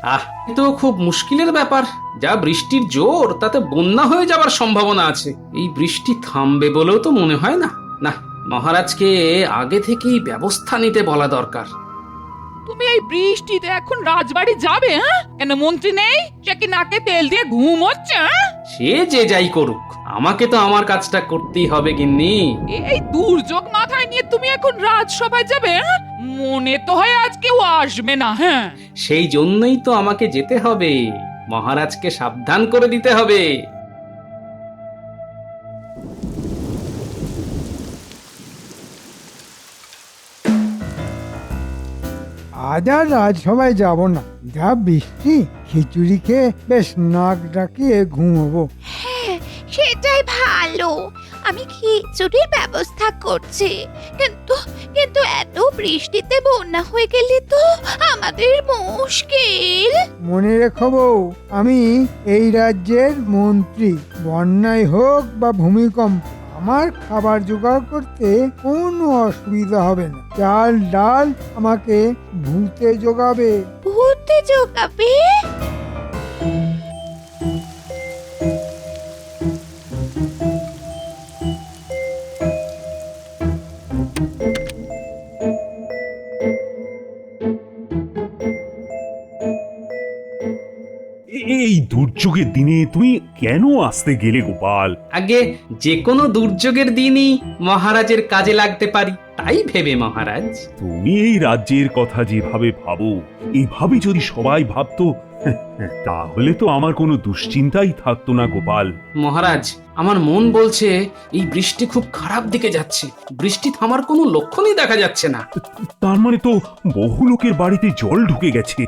এ তো খুব মুশকিলের ব্যাপার। যা বৃষ্টির জোর, তাতে বন্যা হয়ে যাবার সম্ভাবনা আছে। এই বৃষ্টি থামবে বলেও তো মনে হয় না। না, মহারাজকে আগে থেকেই ব্যবস্থা নিতে বলা দরকার। তুমি এই বৃষ্টিতে এখন রাজবাড়ি যাবে? হ্যাঁ, কেন মন্ত্রী নেই? সে কি নাকে তেল দিয়ে ঘুম হচ্ছে? সে যে যাই করুক, আমাকে তো আমার কাজটা করতেই হবে গিন্নি। এই দুর্যোগ মাথায় নিয়ে তুমি এখন রাজসভায় যাবে? মনে তো হয় আজ কেউ আসবে না। হ্যাঁ, সেই জন্যই তো আমাকে যেতে হবে, মহারাজকে সাবধান করে দিতে হবে। আজ আর রাজসভায় যাব না, যা বৃষ্টি, খিচুড়ি খেয়ে বেশ নাক ডাকিয়ে ঘুমোবো। হ্যাঁ, সেটাই ভালো। আমি খিচুড়ির ব্যবস্থা করছি। কিন্তু কিন্তু এত বৃষ্টিতে বন্যা হয়ে গেলে তো আমাদের মুশকিল। মনে রেখো বউ, আমি এই রাজ্যের মন্ত্রী। বন্যায় হোক বা ভূমিকম্প, আমার খাবার জোগাড় করতে কোনো অসুবিধা হবে না। চাল ডাল আমাকে ভূতে জোগাবে। ভূতে জোগাবে? এই দুর্যোগের দিনে তুমি কেন আসতে গেলে গোপাল? আগে যে কোনো দুর্যোগের দিনই মহারাজের কাজে লাগতে পারি, তাই ভেবে মহারাজ। তুমি এই রাজ্যের কথা যেভাবে ভাবো, এভাবে যদি সবাই ভাবতো, তাহলে তো আমার কোনো দুশ্চিন্তাই থাকতো না গোপাল। মহারাজ, আমার মন বলছে এই বৃষ্টি খুব খারাপ দিকে যাচ্ছে। বৃষ্টি থামার কোনো লক্ষণই দেখা যাচ্ছে না। তার মানে তো বহু লোকের বাড়িতে জল ঢুকে গেছে।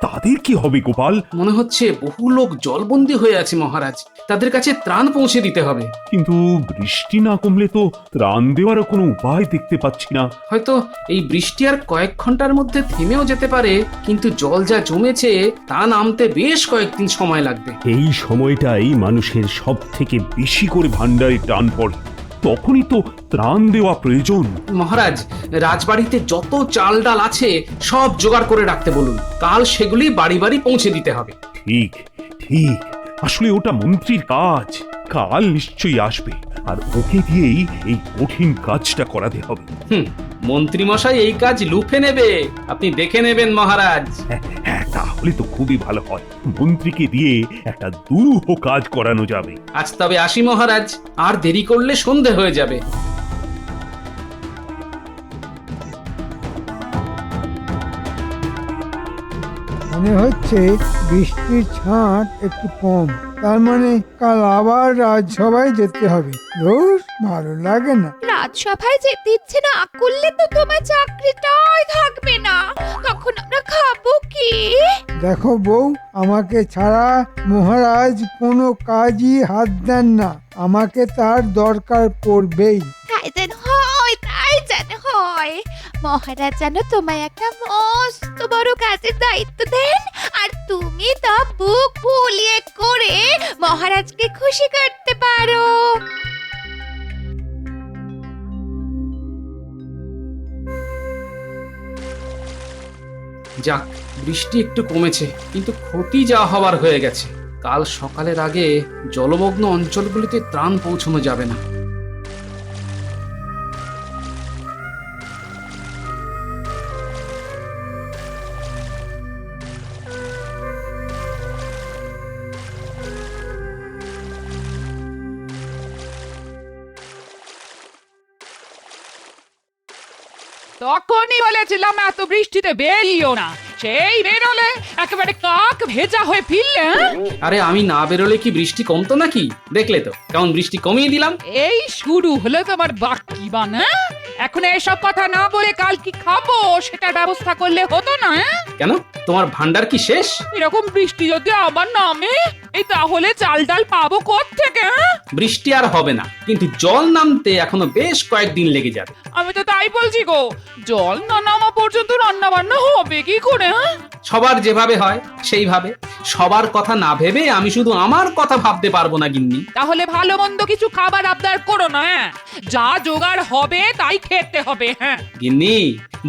তাদের কি হবে গোপাল? মনে হচ্ছে বহু লোক জলবন্দী হয়ে আছে মহারাজ। তাদের কাছে ত্রাণ পৌঁছে দিতে হবে। কিন্তু বৃষ্টি না কমলে তো ত্রাণ দেওয়ারও কোনো উপায় দেখতে পাচ্ছি না। হয়তো এই বৃষ্টি আর কয়েক ঘন্টার মধ্যে থেমেও যেতে পারে, কিন্তু জল যা জমেছে তা নামতে বেশ কয়েকদিন সময় লাগবে। এই সময়টাই মানুষের সব থেকে বেশি করে ভান্ডারে টান পড়ে, তখনই তো ত্রাণ দেওয়া প্রয়োজন। মহারাজ, রাজবাড়িতে যত চাল ডাল আছে সব জোগাড় করে রাখতে বলুন। কাল সেগুলি বাড়ি বাড়ি পৌঁছে দিতে হবে। ঠিক ঠিক, আসলে ওটা মন্ত্রীর কাজ। কাল নিশ্চয়ই আসবে, আর ওকে দিয়েই এই কঠিন কাজটা করাতে হবে। মন্ত্রী মশাই এই কাজ লুফে নেবে, আপনি দেখে নেবেন মহারাজ। হ্যাঁ, তাহলে তো খুবই ভালো হয়। মন্ত্রীকে দিয়ে একটা দুরূহ কাজ করানো যাবে। আজ তবে আসি মহারাজ, আর দেরি করলে সন্ধে হয়ে যাবে। মনে হচ্ছে বৃষ্টির ছাঁট একটু কম, তার মানে কাল আবার রাজসভায় যেতে হবে। ধুর, ভালো লাগে না। রাজসভায় যেতে ইচ্ছে না করলে তো তোমার চাকরিটাই থাকবে না। তখন আমরা খাবো কি? দেখো বউ, আমাকে ছাড়া মহারাজ কোনো কাজই হাত দেন না। আমাকে তার দরকার পড়বেই। তাই যেন হয়, তাই যেন হয়। মহারাজ যেন তোমায় একটা মস্ত বড় কাজের দায়িত্ব দেন, আর তুমি তা বুক ফুলিয়ে করে মহারাজকে খুশি করতে পারো। যাক, বৃষ্টি একটু কমেছে, কিন্তু ক্ষতি যা হবার হয়ে গেছে। কাল সকালের আগে জলমগ্ন অঞ্চলগুলিতে ত্রাণ পৌঁছানো যাবে না। তখনই বলেছিলাম এত বৃষ্টিতে বেরিও না। সেই বেরোলে একেবারে কাক ভেজা হয়ে ফিরলে। আরে আমি না বেরোলে কি বৃষ্টি কমতো নাকি? দেখলে তো কেমন বৃষ্টি কমিয়ে দিলাম। এই শুরু হলো তোমার বাক্কি বান। এখন এসব কথা না বলে কাল কি খাবো সেটা ব্যবস্থা করলে হতো না? কেন, তোমার ভান্ডার কি শেষ? এরকম বৃষ্টি যদি আবার নামে, এই তাহলে চাল ডাল পাবো কোত্থেকে? বৃষ্টি আর হবে না, কিন্তু জল নামতে এখনো বেশ কয়েকদিন লেগে যাবে। আমি তো তাই বলছি গো, জল না নামা পর্যন্ত রান্না বান্না হবে কি করে? সবার যেভাবে হয় সেইভাবে। সবার কথা না ভেবে আমি শুধু আমার কথা ভাবতে পারবো না গিন্নি। তাহলে ভালো মন্দ কিছু খাবার আবদার করো না। যা জোগাড় হবে তাই খেতে হবে। হ্যাঁ গিন্নি,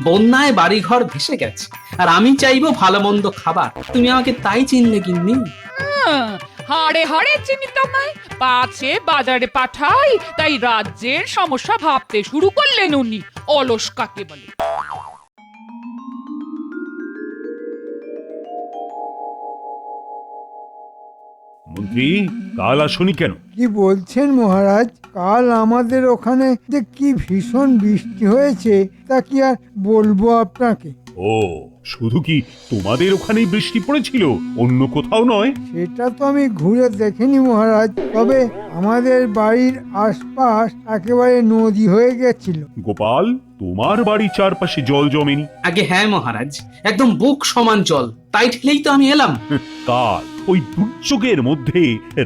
বন্যায় বাড়িঘর ভেসে গেছে, আর আমি চাইবো ভালো মন্দ খাবার। তুমি আমাকে তাই চিনলে গিন্নি? হাড়ে হাড়ে চিনি তোমায়, পাছে বাজারে পাঠাই তাই রাজ্যের সমস্যা ভাবতে শুরু করলেন উনি। অলস কাকে বলে? মন্ত্রী, কাল আসনি কেন? কি বলছেন মহারাজ? কাল আমাদের ওখানে যে কি ভীষণ বৃষ্টি হয়েছে তা কি আর বলবো আপনাকে। ও, শুধু কি তোমাদের ওখানেই বৃষ্টি পড়েছিল, অন্য কোথাও নয়? সেটা তো আমি ঘুরে দেখিনি মহারাজ, তবে আমাদের বাড়ির আশপাশ একেবারে নদী হয়ে গেছিল। গোপাল, তোমার বাড়ির চারপাশে জল জমেনি? আগে হ্যাঁ মহারাজ, একদম বুক সমান জল, তাই ঠেলেই তো আমি এলাম। কাল ওই দুর্যোগের মধ্যে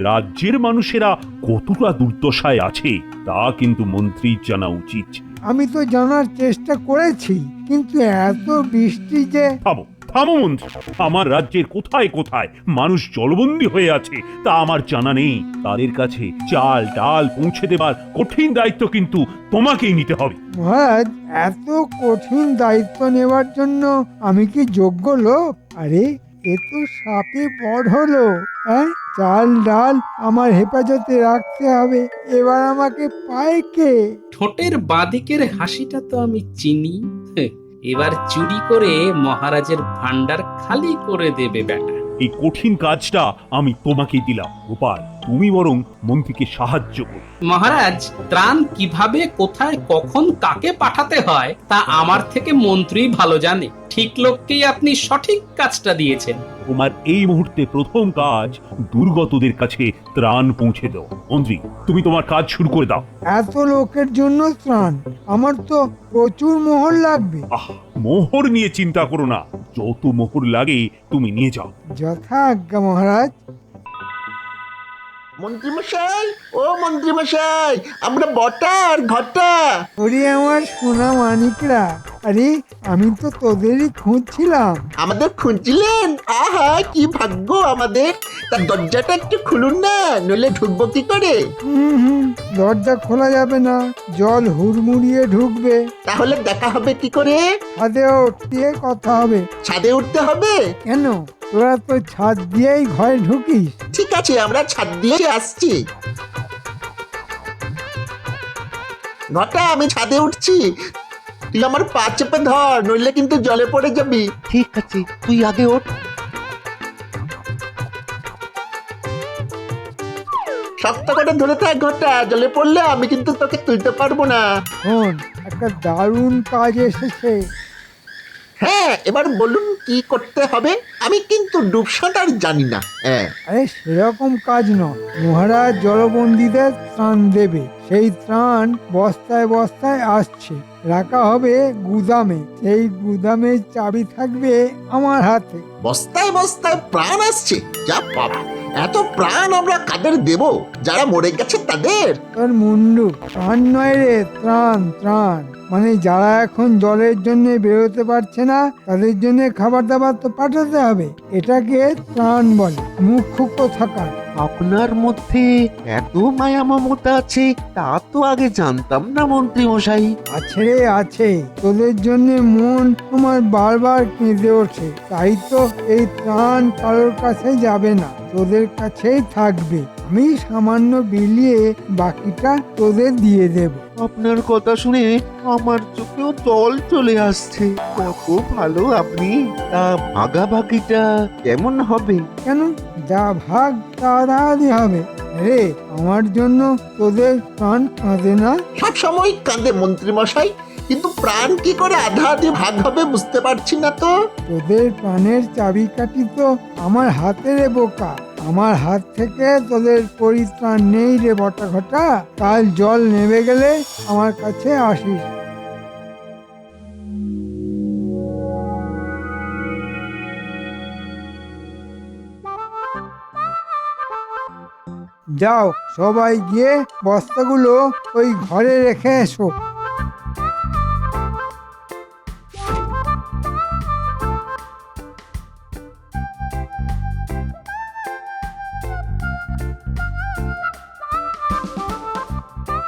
রাজ্যের মানুষেরা কতটা দুর্দশায় আছে তা কিন্তু মন্ত্রীর জানা উচিত। আমি তো জানার চেষ্টা করেছি, কিন্তু এত বৃষ্টি যে... থামো থামো মন্ত্রী, আমার রাজ্যের কোথায় কোথায় মানুষ জলবন্দী হয়ে আছে তা আমার জানা নেই। তাদের কাছে চাল ডাল পৌঁছে দেবার কঠিন দায়িত্ব কিন্তু তোমাকেই নিতে হবে। মহারাজ, এত কঠিন দায়িত্ব নেওয়ার জন্য আমি কি যোগ্য লোক? আরে এ তো সাপে বড় হলো। হ্যাঁ, চাল ডাল আমার হেফাজতে রাখতে হবে, এবার আমাকে পায় কে? ঠোঁটের বাদিকের হাসিটা তো আমি চিনি। এবার চুরি করে মহারাজের ভান্ডার খালি করে দেবে বেটা। এই কঠিন কাজটা আমি তোমাকেই দিলাম। গোপাল, তুমি বরং মন্ত্রীকে সাহায্য করো। মহারাজ, ত্রাণ কিভাবে কোথায় কখন কাকে পাঠাতে হয় তা আমার থেকে মন্ত্রী ভালো জানে। ঠিক লোককেই আপনি সঠিক কাজটা দিয়েছেন। তোমার এই মুহূর্তে প্রথম কাজ দুর্গতদের কাছে ত্রাণ পৌঁছে দাও। মন্ত্রী, তুমি তোমার কাজ শুরু করে দাও। এত লোকের জন্য ত্রাণ? আমার তো প্রচুর মোহর লাগবে। আহ, মোহর নিয়ে চিন্তা করো না, যত মোহর লাগে তুমি নিয়ে যাও। যথা আজ্ঞা মহারাজ। মন্ত্রীমশাই, ও মন্ত্রীমশাই, আমরা বটা আর ঘটা। ওরে আমার সোনা মানিকরা, আরে আমি তো তোদেরই খুঁজছিলাম। আমাদের খুঁজছিলেন? আহা, কি ভাগ্য আমাদের। তার দরজাটা একটু খুলুন না, নইলে ঢুকবো কি করে? হুম, দরজা খোলা যাবে না, জল হুড়মুড়িয়ে ঢুকবে। তাহলে দেখা হবে কি করে? ছাদে উঠিয়ে কথা হবে। ছাদে উঠতে হবে? কেন, তোরা তো ছাদ দিয়েই ঘরে ঢুকিস। ঠিক আছে, আমরা ছাদ দিয়ে আসছি। ঘটা, আমি ছাদে উঠছি, তুই আমার পা চেপে ধর, নইলে কিন্তু জলে পড়ে যাবি। ঠিক আছে, তুই আগে ওঠ। শক্ত করে ধরে থাক ঘটা, জলে পড়লে আমি কিন্তু তোকে তুলতে পারবো না। শোন, একটা দারুণ কাজ এসেছে। হ্যাঁ, এবার বলুন কি করতে হবে? আমি কিন্তু ডুব সাঁতার জানি না। হ্যাঁ, আরে সেরকম কাজ নয়, মহারাজ জলবন্দীদের ত্রাণ দেবে। সেই ত্রাণ বস্তায় বস্তায় আসছে, রাখা হবে গুদামে। সেই গুদামের চাবি থাকবে আমার হাতে। বস্তায় বস্তায় প্রাণ আসছে? যা বাবা, এত প্রাণ আমরা কাদের দেব? যারা মরে গেছে তাদের? তোর মুন্ডু, ত্রাণ নয় রে, ত্রাণ ত্রাণ। মানে যারা এখন জলের জন্য বেরোতে পারছে না তাদের জন্য খাবার দাবার তো পাঠাতে হবে, এটাকে ত্রাণ বলে। মুখ্য থাকার। আপনার মধ্যে এত মায়া মমতা আছে তা তো আগে জানতাম না মন্ত্রী মশাই। আছে রে আছে, তোদের জন্য মন তোমার বারবার কেঁদে ওঠে, তাই তো এই ত্রাণ কারোর কাছে যাবে না, তোদের কাছেই থাকবে। আমি সামান্য বিলিয়ে বাকিটা তোদের দিয়ে দেব। আপনার কথা শুনে আমার চোখেও জল চলে আসছে। কত ভালো আপনি। তা ভাগাভাগিটা কেমন হবে? কেন, যা ভাগ তা আদায় হবে রে। আমার জন্য তোদের প্রাণ কাঁদে না? সব সময় কাঁদে মন্ত্রী মশাই, কিন্তু প্রাণ কি করে আধা আধি ভাগ হবে বুঝতে পারছি না তো। তোদের প্রাণের চাবিকাঠি তো আমার হাতে রে বোকা। আমার হাত থেকে তোদের পরিত্রাণ নেই রে বটা ঘটা। কাল জল নেমে গেলে আমার কাছে আসিস। যাও, সবাই গিয়ে বস্তাগুলো ওই ঘরে রেখে এসো।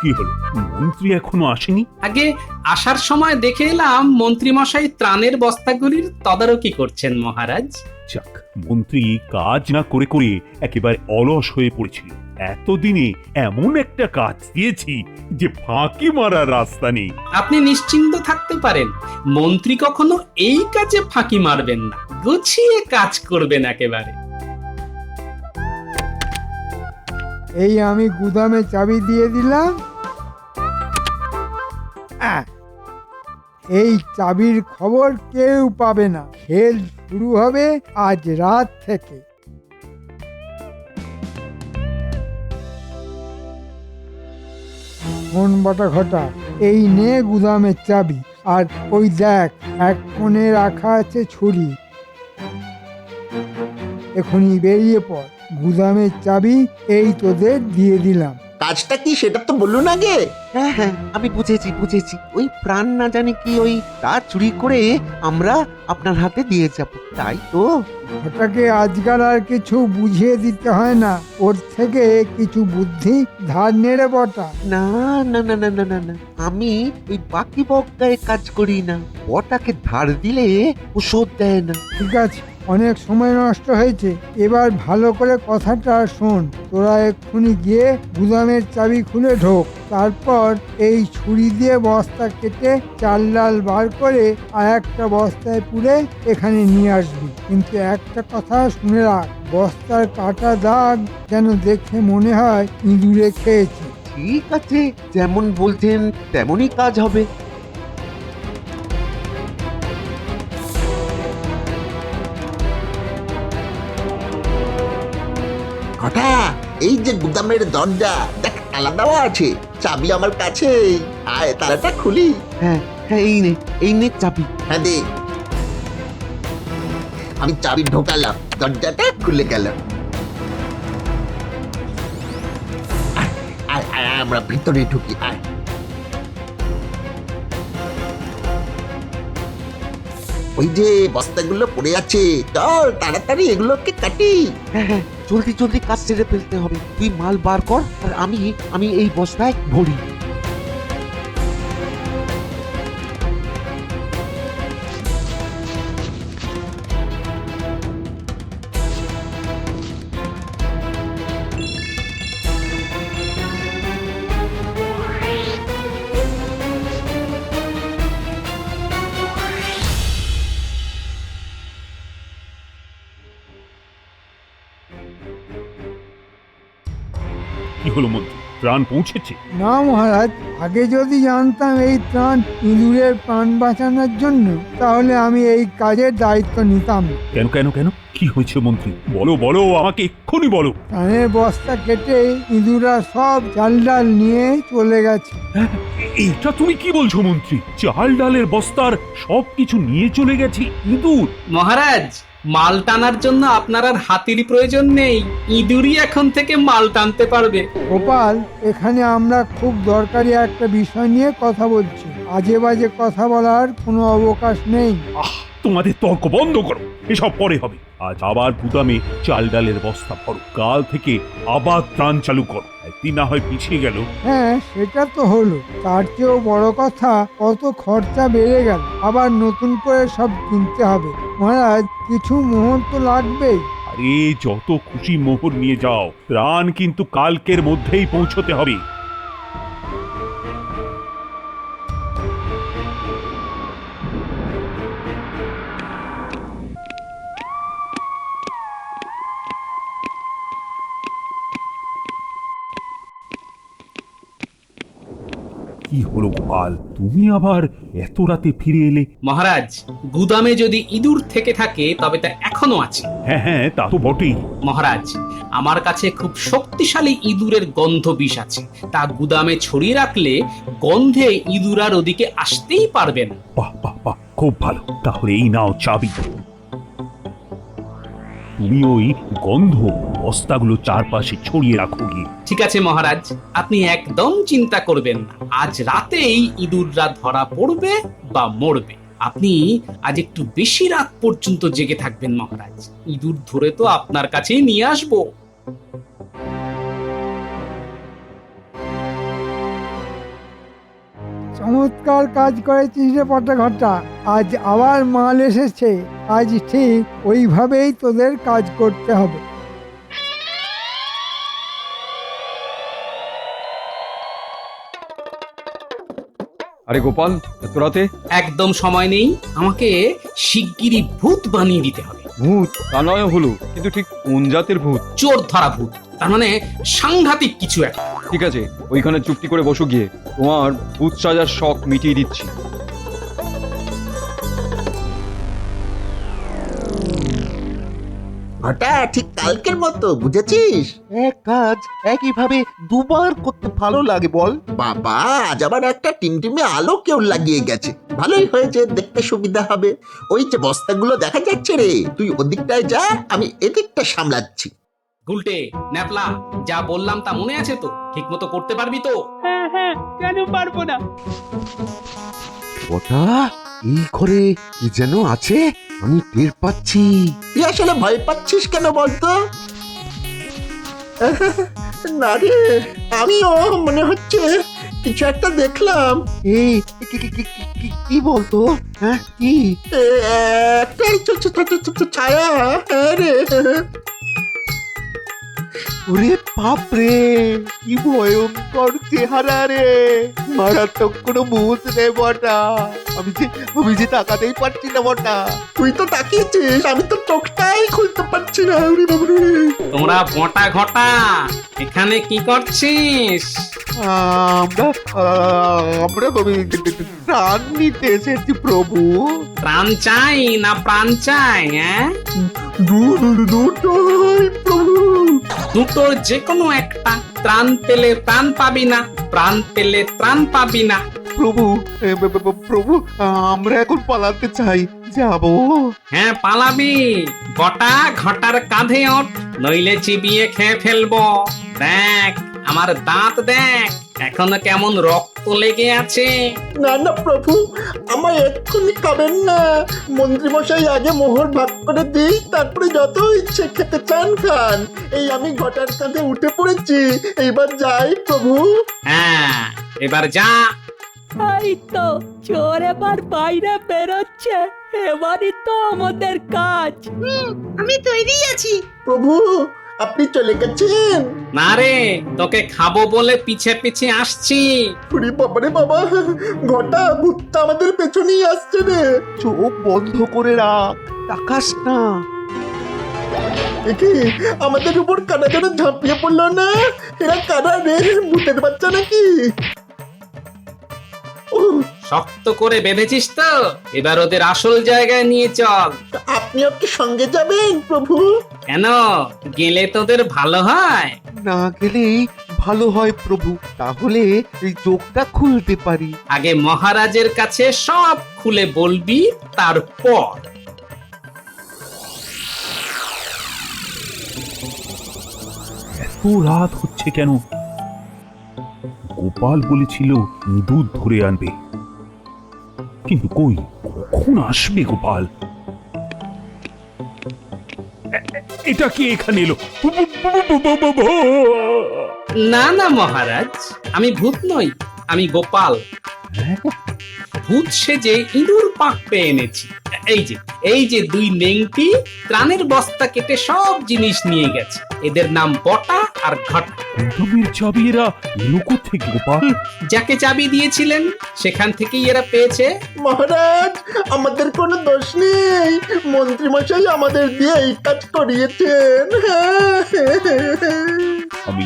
কি কি হলো, মন্ত্রী এখনো আসেনি? আগে আসার সময় দেখে এলাম মন্ত্রীমশাই ত্রাণের বস্তাগুলির তদারকি করছেন মহারাজ। যাক, মন্ত্রী কাজ না করে করে একেবারে অলস হয়ে পড়েছিল। এতদিনে এমন একটা কাজ দিয়েছি যে ফাঁকি মারার রাস্তা নেই। আপনি নিশ্চিন্ত থাকতে পারেন, মন্ত্রী কখনো এই কাজে ফাঁকি মারবেন না, গুছিয়ে কাজ করবেন একেবারে। এই আমি গুদামে চাবি দিয়ে দিলাম। আহ! এই চাবির খবর কেউ পাবে না। খেল শুরু হবে আজ রাত থেকে। মন বাটা ঘটা, এই নে গুদামের চাবি। আর ওই দেখ, এক কোণে রাখা আছে ছুরি। এখনই বেরিয়ে পড়। গুদামের চাবি এই তোদের দিয়ে দিলাম। কাজটা কি সেটা তো বলুন আগে। হ্যাঁ হ্যাঁ, আমি বুঝেছি বুঝেছি। ওই প্রাণ না জানি কি ওই তার চুরি করে আমরা আপনার হাতে দিয়ে যাব, তাই তো? ঘটাকে আজকাল আর কিছু বুঝিয়ে দিতে হয় না, ওর থেকে কিছু বুদ্ধি ধার নেড়ে বটা। না না না না না না না, আমি ওই বাকি বক্কায় কাজ করি না। ওটাকে ধার দিলে ও শোধ দেয় না। ঠিক আছে, অনেক সময় নষ্ট হয়েছে, এবার ভালো করে কথাটা শোন। তোরা এক্ষুনি গিয়ে গুদামের চাবি খুলে ঢোক। তারপর এই ছুরি দিয়ে বস্তা কেটে চাল ডাল বার করে আর একটা বস্তায় পুরে এখানে নিয়ে আসবি। কিন্তু একটা কথা শুনে রাখ, বস্তার কাটা দাগ যেন দেখে মনে হয় ইঁদুরে খেয়েছে। ঠিক আছে, যেমন বলছেন তেমনই কাজ হবে। ঘটা, এই যে গুদামের দরজা দেখ, তালা দেওয়া আছে, চাবি আমার কাছে। আয় তালাটা খুলি। হ্যাঁ হ্যাঁ, এই নে চাবি। হ্যাঁ দে। আমি চাবি ঢোকালাম, দরজাটা খুলে গেল। আয়, আয়, আয়, আমরা ভিতরে ঢুকি। আয়। ওই যে বস্তাগুলো পড়ে আছে, চল তাড়াতাড়ি এগুলোকে কাটি। হ্যাঁ হ্যাঁ, জলদি জলদি কাজ সেরে ফেলতে হবে। তুই মাল বার কর আর আমি এই বস্তায় ভরি। কি হলো মন্ত্রী, প্রাণ পৌঁছেছে? না মহারাজ, আগে যদি জানতাম এই ত্রাণ ইঁদুরের প্রাণ বাঁচানোর জন্য, তাহলে আমি এই কাজের দায়িত্ব নিতাম না। কেন কেন কেন, কি হয়েছে মন্ত্রী? বলো বলো, আমাকে এক্ষুনি বলো। ত্রাণের বস্তা কেটে ইঁদুররা সব চাল ডাল নিয়ে চলে গেছে। এটা তুমি কি বলছো মন্ত্রী? চাল ডালের বস্তার সবকিছু নিয়ে চলে গেছি ইঁদুর? মহারাজ, মাল টানার জন্য আপনার আর হাতির প্রয়োজন নেই, ইঁদুরই এখন থেকে মাল টানতে পারবে। গোপাল, এখানে আমরা খুব দরকারি একটা বিষয় নিয়ে কথা বলছি। আজে বাজে কথা বলার কোনো অবকাশ নেই। তোমাদের তর্ক বন্ধ করো, এসব পরে হবে। আজ আবার গুদামে চাল ডালের বস্তা ভরো, কাল থেকে আবার ত্রাণ চালু করো। একদিন না হয় পিছিয়ে গেল। হ্যাঁ, সেটা তো হলো, তার চেয়েও বড় কথা কত খরচা বেড়ে গেল। আবার নতুন করে সব কিনতে হবে। মহারাজ, কিছু মোহর তো লাগবেই। আরে যত খুশি মোহর নিয়ে যাও, ত্রাণ কিন্তু কালকের মধ্যেই পৌঁছতে হবে। কি হলো গোপাল, তুমি আবার এত রাতে ফিরে এলে? মহারাজ, গুদামে যদি ইঁদুর থেকে থাকে তবে তা এখনো আছে। হ্যাঁ হ্যাঁ, তা তো বটেই। মহারাজ, আমার কাছে খুব শক্তিশালী ইঁদুরের গন্ধ বিষ আছে, তা গুদামে ছড়িয়ে রাখলে গন্ধে ইঁদুর আর ওদিকে আসতেই পারবে না। বাহ বাহ বাহ, খুব ভালো। তাহলে এই নাও চাবি। তুমি ওই গন্ধ বস্তাগুলো চারপাশে ছড়িয়ে রাখো গিয়ে। ঠিক আছে মহারাজ, আপনি একদম চিন্তা করবেন না, আজ রাতেই ইঁদুররা ধরা পড়বে বা মরবে। আপনি আজ একটু বেশি রাত পর্যন্ত জেগে থাকবেন মহারাজ, ইঁদুর ধরে তো আপনার কাছেই নিয়ে আসবো। চমৎকার কাজ করেছিস রে পটা ঘটা। আজ আবার মাল এসেছে, আজ ঠিক ওইভাবেই তোদের কাজ করতে হবে। আরে গোপাল, এত রাতে? একদম সময় নেই, আমাকে শিগগিরই ভূত বানিয়ে দিতে হবে। ভূত? তা নয় হলো, কিন্তু ঠিক কোন জাতের ভূত? চোর ধরা ভূত, তার মানে সাংঘাতিক কিছু একটা। ঠিক আছে, ওইখানে চুপটি করে বসো গিয়ে, তোমার ভূত সাজার শখ মিটিয়ে দিচ্ছি। ঘটা ঠিক কালকের মতো, বুঝেছিস? এক কাজ একইভাবে দুবার করতে ভালো লাগে বল। বাবা, আজ আবার একটা টিমটিমে আলো কেউ লাগিয়ে গেছে। ভালোই হয়েছে, দেখতে সুবিধা হবে। ওই যে বস্তাগুলো দেখা যাচ্ছে রে, তুই ওদিকটায় যা, আমি এদিকটা সামলাচ্ছি। গুলটে, ন্যাপলা, যা বললাম তা মনে আছে তো? ঠিক মতো করতে পারবি তো? কেন পারবো না? ওটা এই ঘরে কি যেন আছে, আমি টের পাচ্ছি। তুই আসলে ভয় পাচ্ছিস কেন বলতো? না রে, আমিও মনে হচ্ছে কিছু একটা দেখলাম। এই কি বলতো? হ্যাঁ কি? একটা ছায়া। হ্যাঁ রে। ওরে বাপরে, কি ভয়ঙ্কর চেহারা রে, মারাত্মক কোনো ভূত রে বটা। আমি যে তাকাতেই পারছি না বটা। তুই তো তাকিয়েছিস, আমি তো চোখটাই খুলতে পারছি না। ওরে বাবারে। তোমরা বটা ঘটা এখানে কি করছিস? আমরা প্রাণ নিতে এসেছি প্রভু। প্রাণ চাই না প্রাণ চাই? হ্যাঁ, দুটোই প্রভু। দুটোর যে কোনো একটা। ত্রাণ পেলে প্রাণ পাবি না, প্রাণ পেলে ত্রাণ পাবি না। প্রভু, প্রভু, আমরা এখন পালাতে চাই, যাবো? হ্যাঁ, পালাবি। বটা ঘটার কাঁধে ওঠ, নইলে চিবিয়ে খেয়ে ফেলবো। দেখ আমার দাঁত, দেখ এখনো কেমন রক্ত লেগে আছে। না না প্রভু, আমায় এক্ষুনি খাবেন না। মন্ত্রী মশাই আগে মোহর ভাগ করে দিই, তারপরে যত ইচ্ছে খেতে চান খান। এই আমি ঘটার কাঁধে উঠে পড়েছি, এইবার যাই প্রভু। হ্যাঁ, এবার যা। এই তো চোর এবার বাইরে বেরোচ্ছে, এবারই তো আমাদের কাজ। আমি তৈরি আছি। প্রভু, আপনি চলে গেছেন? না রে, তোকে খাবো বলে পিছে পিছে আসছি। ওরে বাবারে বাবা, ঘটা ভূতটা আমাদের পেছনেই আসছে রে। চোখ বন্ধ করে রাখ, তাকাস না। দেখি আমাদের উপর কারা যেন ঝাঁপিয়ে পড়লো না। এরা কারা রে, ভূতের বাচ্চা নাকি? শক্ত করে বেঁধেছিস তো? এবার ওদের আসল জায়গায় নিয়ে চল। আপনিও কি সঙ্গে যাবেন প্রভু? কেন, গেলে তোদের ভালো হয়? না গেলেই ভালো হয় প্রভু, তাহলে এই চোখটা খুলতে পারি। আগে মহারাজের কাছে সব খুলে বলবি, তারপর। এত রাত হচ্ছে কেন? গোপাল বলেছিল ইঁদুর ধরে আনবে, কিন্তু কই, কখন আসবে গোপাল? এটা কি এখানে এলো? না না মহারাজ, আমি ভূত নই, আমি গোপাল। ভূত সেজে ইঁদুর পাক পেয়ে এনেছি। এই যে দুই নেংটি ত্রাণের বস্তা কেটে সব জিনিস নিয়ে গেছে। এদের নাম বটা আর ঘটা। গুদামের চাবি এরা এলো কোত্থেকে গোপাল? যাকে চাবি দিয়েছিলেন সেখান থেকেই এরা পেয়েছে। মহারাজ, আমাদের কোনো দোষ নেই। মন্ত্রী মশাই আমাদের দিয়ে এই কাজ করিয়েছেন। আমি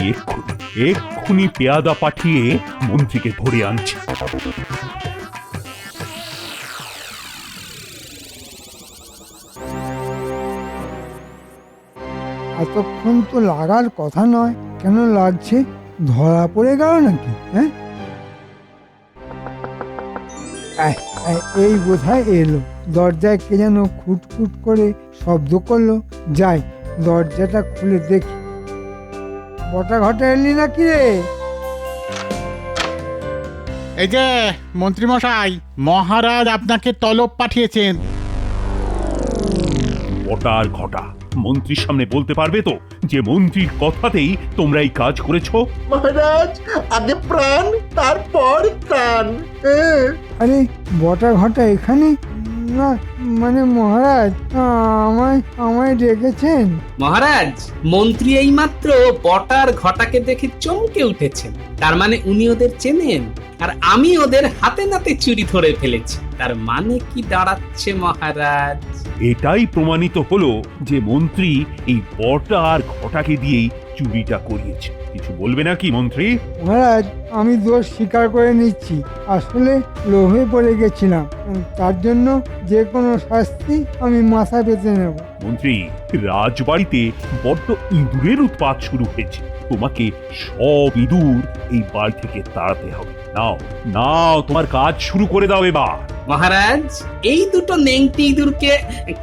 এক্ষুনি পেয়াদা পাঠিয়ে মন্ত্রীকে ধরে আনছি। এতক্ষণ তো লাগার কথা নয়, কেন লাগছে? ধরা পড়ে গেল নাকি? হ্যাঁ, এই বোধহয় এলো। দরজায় কে যেন খুটখুট করে শব্দ করলো। যাই, দরজাটা খুলে দেখি। বটা ঘটা এলি নাকি রে? এই যে মন্ত্রীমশাই, মহারাজ আপনাকে তলব পাঠিয়েছেন। বটা আর ঘটা মন্ত্রীর সামনে বলতে পারবে তো যে মন্ত্রীর কথাতেই তোমরা এই কাজ করেছো? মহারাজ, আগে প্রাণ, তারপর ত্রাণ। যান। আরে বটা ঘটা এখানে? না মানে মহারাজ, আমায় আমায় ডেকেছেন? মহারাজ, মন্ত্রী এইমাত্র বটার ঘটাকে দেখে চমকে উঠেছেন। তার মানে উনি ওদের চেনেন, আর আমি ওদের হাতে নাতে চুরি ধরে ফেলেছি। তার মানে কি দাঁড়াচ্ছে মহারাজ? এটাই প্রমাণিত হলো যে মন্ত্রী এই বটা আর ঘটাকে দিয়েই চুরিটা করিয়েছে। কিছু বলবে নাকি মন্ত্রী? মহারাজ, আমি দোষ স্বীকার করে নিচ্ছি। আসলে লোভে পড়ে গেছিলাম। তার জন্য যে কোনো শাস্তি আমি মাথা পেতে নেব। মন্ত্রী, রাজবাড়িতে বড্ড ইঁদুরের উৎপাত শুরু হয়েছে। তোমাকে সব ইঁদুর এই বাড়ি থেকে তাড়াতে হবে। নাও নাও, তোমার কাজ শুরু করে দাও এবার। মহারাজ, এই দুটো নেংটি ইঁদুরকে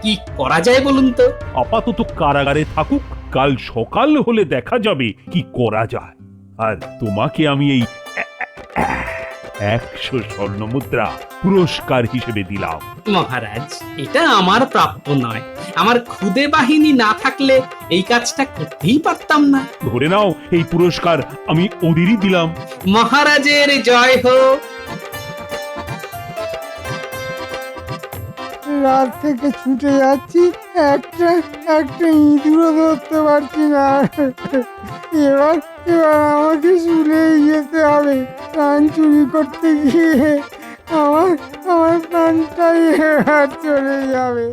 কি করা যায় বলুন তো? আপাতত কারাগারে থাকুক, কাল সকাল হলে দেখা যাবে কি করা যায়। আর তোমাকে আমি এই 100 স্বর্ণ মুদ্রা পুরস্কার হিসেবে দিলাম। মহারাজ, এটা আমার প্রাপ্য নয়। আমার খুদে বাহিনী না থাকলে এই কাজটা করতেই পারতাম না। ধরে নাও, এই পুরস্কার আমি ওদেরই দিলাম। মহারাজের জয় হোক। রাত থেকে ছুটে যাচ্ছি, একটা একটা ইঁদুরও ধরতে পারছি না। এবার এবার আমাকে শুলেই যেতে হবে। প্রাণ চুরি করতে গিয়ে আমার আমার প্রাণটাই এবার চলে যাবে।